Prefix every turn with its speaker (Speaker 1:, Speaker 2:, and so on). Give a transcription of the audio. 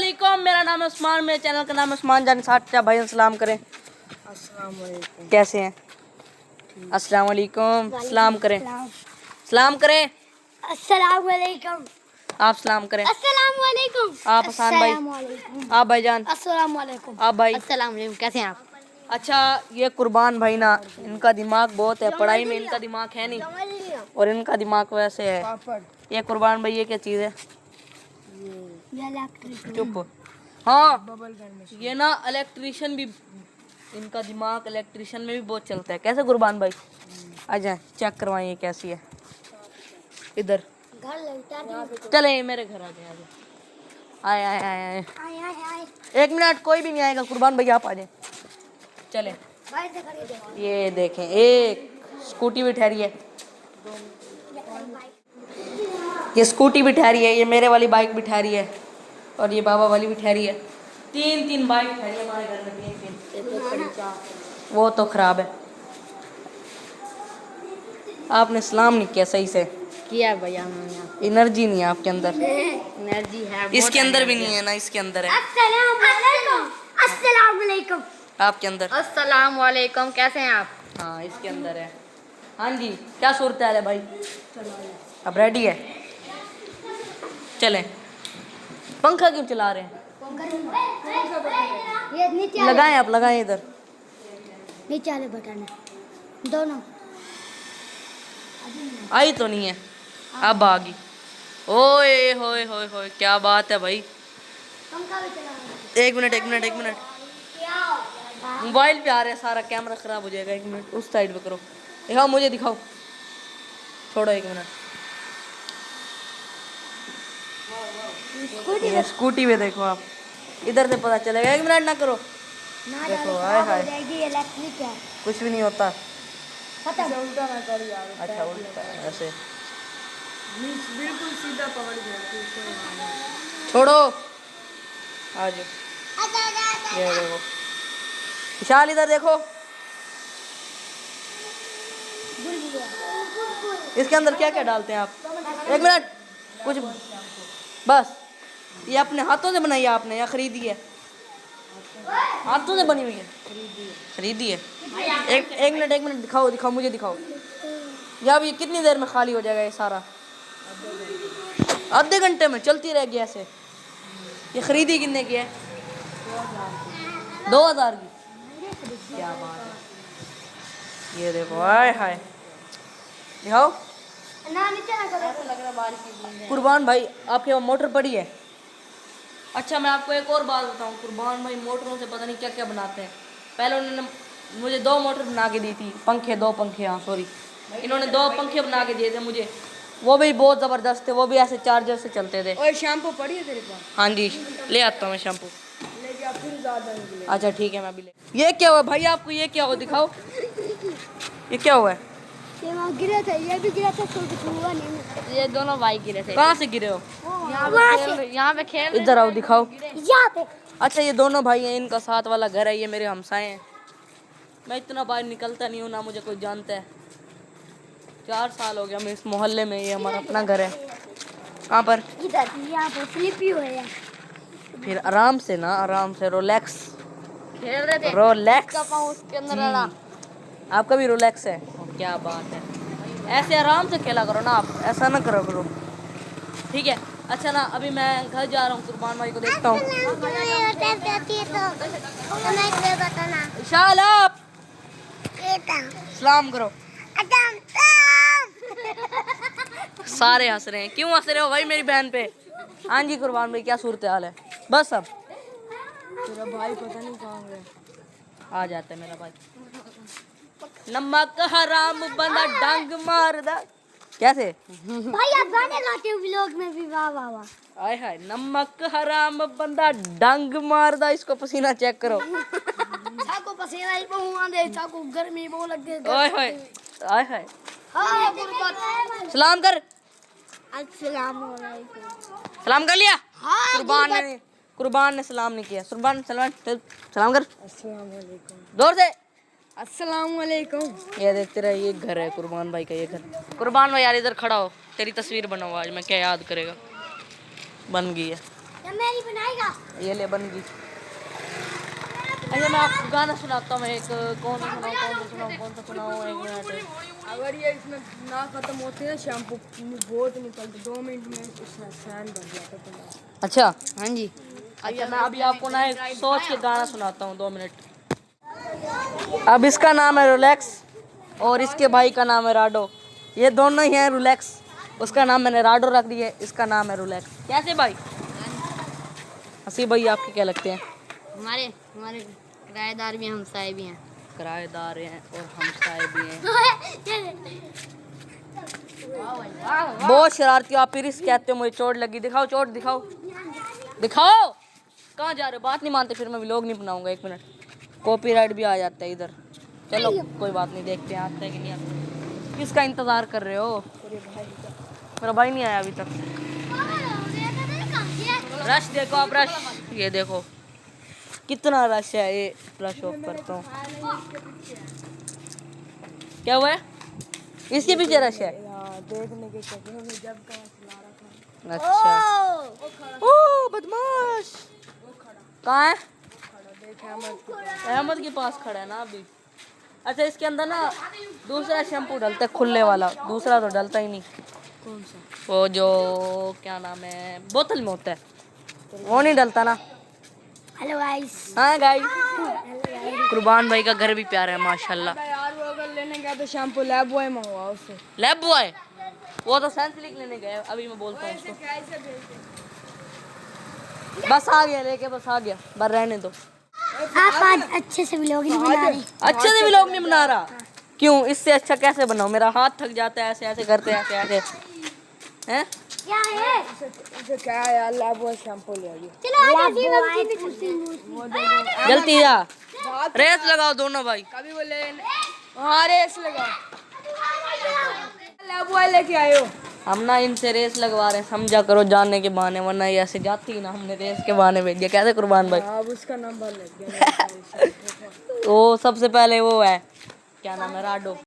Speaker 1: वालेकुम, मेरा नाम है उस्मान, मेरे चैनल का नाम है उस्मान जान साठ। भाई सलाम करें।
Speaker 2: अस्सलाम वालेकुम।
Speaker 1: कैसे हैं? अस्सलाम वालेकुम। सलाम करें। सलाम करें।
Speaker 3: अस्सलाम वालेकुम।
Speaker 1: आप सलाम करें।
Speaker 3: अस्सलाम वालेकुम।
Speaker 1: आप हसान भाई। आप भाईजान।
Speaker 3: अस्सलाम वालेकुम।
Speaker 1: आप भाई।
Speaker 3: अस्सलाम वालेकुम। कैसे हैं आप?
Speaker 1: अच्छा, ये कुर्बान भाई ना, इनका दिमाग बहुत है, पढ़ाई में इनका दिमाग है नहीं और इनका दिमाग वैसे है। ये कुर्बान भाई, ये क्या चीज़ है? चुप। हाँ, ये ना इलेक्ट्रिशियन भी, इनका दिमाग इलेक्ट्रिशियन में भी बहुत चलता है। कैसे कुर्बान भाई? आ जाए चेक करवाइए कैसी है। इधर चले, मेरे घर आ जाए। आए आए आए आए। एक मिनट, कोई भी नहीं आएगा। कुर्बान भाई आप आ जाए। चले, ये देखें, एक स्कूटी भी ठहरी है, ये स्कूटी भी ठहरी है, ये मेरे वाली बाइक भी ठहरी है और ये बाबा वाली भी ठहरी है। तीन बाइक ठहरी है हमारे घर में, तीन। वो तो खराब है। आपने सलाम नहीं किया सही से।
Speaker 2: किया भैया,
Speaker 1: एनर्जी नहीं है आपके अंदर।
Speaker 2: एनर्जी है,
Speaker 1: इसके अंदर भी नहीं है ना, इसके अंदर है।
Speaker 3: अस्सलाम वालेकुम।
Speaker 1: आपके अंदर।
Speaker 2: अस्सलाम वालेकुम। कैसे हैं आप?
Speaker 1: हाँ, इसके अंदर है। हाँ जी, क्या सूरत हाल है भाई? अब रेडी है? चलें। पंखा क्यों चला रहे हैं? लगाएं, आप लगाएं इधर।
Speaker 3: नीचे वाले बटन है दोनों।
Speaker 1: आई तो नहीं है, अब आ गई। ओए होए होए होए, क्या बात है भाई।
Speaker 3: पंखा भी चला।
Speaker 1: एक मिनट। मोबाइल पे आ रहा है सारा, कैमरा खराब हो जाएगा। एक मिनट, उस साइड पे करो। दिखाओ, मुझे दिखाओ। छोड़ो एक मिनट। ये स्कूटी पे देखो आप, इधर से पता चलेगा। एक मिनट ना करो। देखो, हाय हाय,
Speaker 3: इलेक्ट्रिक है।
Speaker 1: कुछ भी नहीं होता।
Speaker 2: उल्टा ना कर यार।
Speaker 1: अच्छा, उल्टा है ऐसे।
Speaker 2: बिल्कुल सीधा पकड़ गया।
Speaker 1: छोड़ो, आ जाओ। ये देखो विशाल, इधर देखो। इसके अंदर क्या क्या डालते हैं आप? एक मिनट, कुछ बस। ये अपने हाथों से बनाई है आपने या खरीदी है? हाथों से बनी हुई है, खरीदी है। एक मिनट, दिखाओ मुझे दिखाओ। या अब ये कितनी देर में खाली हो जाएगा ये सारा? आधे घंटे में चलती रहेगी ऐसे। ये खरीदी कितने की है? 2000 की। क्या बात है। ये देखो, हाय हाय, दिखाओ। कुर्बान भाई, आपके वहाँ मोटर पड़ी है? अच्छा, मैं आपको एक और बात बताऊं। कुर्बान भाई मोटरों से पता नहीं क्या क्या बनाते हैं। पहले उन्होंने मुझे 2 मोटर बना के दी थी, दो पंखे, हाँ सॉरी, इन्होंने 2 पंखे बना के दिए थे मुझे। वो भी बहुत ज़बरदस्त थे, वो भी ऐसे चार्जर से चलते थे।
Speaker 2: और शैम्पू पड़ी है तेरे पास?
Speaker 1: हाँ जी, ले आता हूँ मैं शैम्पू।
Speaker 2: लेके आप फिर ज़्यादा निकले।
Speaker 1: अच्छा ठीक है, मैं भी ले। ये क्या हुआ भाई आपको? ये क्या हुआ, दिखाओ। ये क्या हुआ है?
Speaker 3: ये वहाँ गिरा था, ये भी गिरा था, तो कुछ हुआ नहीं।
Speaker 2: ये दोनों भाई गिरे थे।
Speaker 1: कहाँ से गिरे हो?
Speaker 2: यहाँ पे खेल।
Speaker 1: इधर आओ, दिखाओ।
Speaker 3: यहाँ पे।
Speaker 1: अच्छा, ये दोनों भाई हैं, इनका साथ वाला घर है, ये मेरे हमसाए हैं। मैं इतना बाहर निकलता नहीं हूँ, ना मुझे कोई जानता है। 4 साल हो गया मैं इस मोहल्ले में, ये हमारा अपना घर है। कहाँ पर?
Speaker 3: इधर यहाँ पे स्लिपी हुए हैं।
Speaker 1: फिर आराम से ना, आराम से, रोलैक्स
Speaker 2: खेल रहे थे।
Speaker 1: रोलैक्स।
Speaker 2: उसका पाँव उसके अंदर
Speaker 1: जी,
Speaker 2: डाला।
Speaker 1: आपका भी रोलैक्स है? क्या बात है। ऐसे आराम से खेला करो ना आप, ऐसा ना करो करो, ठीक है? अच्छा ना, अभी मैं घर जा रहा हूँ, कुर्बान भाई को देखता हूँ। विशाल, आप सलाम करो। सारे हंस रहे हैं, क्यों हंस रहे हो भाई मेरी बहन पे? हाँ जी कुर्बान भाई, क्या सूरत हाल है? बस अब
Speaker 2: तेरा भाई पता नहीं कहाँ गया।
Speaker 1: आ जाता है मेरा भाई। नमक हराम बंदा डंग मारदा। कैसे
Speaker 3: भाई आप गाने गाते हो व्लॉग में भी? वाह वाह वाह।
Speaker 1: आय हाय, नमक हराम बंदा डंग मारदा। इसको पसीना चेक करो।
Speaker 3: छाको पसीना ही बहु आंदे, छाको गर्मी बहु लगदे।
Speaker 1: ओए होए, आय हाय,
Speaker 3: हां गुरबत।
Speaker 1: सलाम कर।
Speaker 3: अस्सलाम वालेकुम।
Speaker 1: सलाम कर लिया?
Speaker 3: हाँ,
Speaker 1: कुर्बान ने सलाम नहीं किया। सलाम सलाम कर
Speaker 2: अस्सलाम वालेकुम।
Speaker 1: जोर से।
Speaker 2: अस्सलाम वालेकुम।
Speaker 1: ये देख, तेरा ये घर है कुर्बान भाई का, ये घर। कुर्बान भाई यार इधर खड़ा हो, तेरी तस्वीर बनाओ आज मैं, क्या याद करेगा। बन गई है।
Speaker 3: मेरी बनाएगा।
Speaker 1: ये ले बन गई। अच्छा मैं आपको गाना सुनाता हूँ एक। कौन सा सुनाऊँ एक मिनट।
Speaker 2: अगर ये इसमें ना खत्म होते ना शैम्पू बहुत निकलते 2 मिनट में सहन भर जाता तुम्हारा।
Speaker 1: अच्छा
Speaker 2: हाँ जी।
Speaker 1: अच्छा मैं अभी आपको ना एक सोच के गाना सुनाता हूँ 2 मिनट। अब इसका नाम है रिलैक्स और इसके भाई का नाम है राडो। ये दोनों ही हैं रिलैक्स। उसका नाम मैंने राडो रख दिया है, इसका नाम है रिलैक्स। कैसे भाई? हसी भाई आपके क्या लगते हैं?
Speaker 2: हमारे हमारे किराएदार भी हैं, हमसाए भी हैं।
Speaker 1: किराएदार हैं और हमसाए भी हैं। बहुत शरारती हो आप। फिर इस कहते हो मुझे चोट लगी। दिखाओ चोट दिखाओ दिखाओ। कहाँ जा रहे हो? बात नहीं मानते फिर मैं व्लॉग नहीं बनाऊंगा। 1 मिनट कॉपीराइट भी आ जाता है इधर। चलो कोई बात नहीं, देखते हैं आता है कि नहीं आता। किसका इंतजार कर रहे हो? मेरा भाई नहीं आया अभी तक। रश देखो आप, रश ये देखो कितना रश है। ये रश ऑफ करता हूँ। क्या हुआ है? इसके पीछे रश है।
Speaker 2: देखने के चक्कर में जब का चला रहा था।
Speaker 1: अच्छा ओ बदमाश कहाँ है? अहमद के पास खड़ा है ना अभी। अच्छा इसके अंदर ना दूसरा शैम्पू डलता है खुले वाला, दूसरा तो डलता ही नहीं।
Speaker 2: कौन सा?
Speaker 1: वो जो क्या नाम है बोतल में होता है वो नहीं डलता ना।
Speaker 3: Hello guys.
Speaker 1: हाँ गाइस कुर्बान भाई का घर भी प्यारा है माशाल्लाह।
Speaker 2: यार वो अगर लेने गया तो शैम्पू लैब बॉय मंगवा उससे।
Speaker 1: लैब बॉय वो तो सैंसलिक लेने गए। अभी मैं बोलता हूँ उसको। बस आ गया लेके, बस आ गया। बस रहने दो।
Speaker 3: आप आज अच्छे से व्लॉग नहीं बना रहे।
Speaker 1: अच्छे से भी लोग नहीं बना रहा। क्यों? इससे अच्छा कैसे बनाऊं? मेरा हाथ थक जाता है ऐसे ऐसे करते ऐसे ऐसे हैं।
Speaker 3: क्या है?
Speaker 2: इसे क्या है यार, लैब बॉय शैम्पू ले आइए।
Speaker 3: चलो आज
Speaker 1: जल्दी जा रेस लगाओ दोनों भाई।
Speaker 2: कभी बोले हाँ रेस लगा। लैब बॉय लेके आए हो।
Speaker 1: हम ना इनसे रेस लगवा रहे हैं, समझा करो जानने के बहाने, वरना ये ऐसे जाती ना। हमने रेस के बहाने भेज दिया। कैसे कुर्बान भाई?
Speaker 2: अब उसका नंबर लग गया।
Speaker 1: वो सबसे पहले वो है क्या नाम है राडो।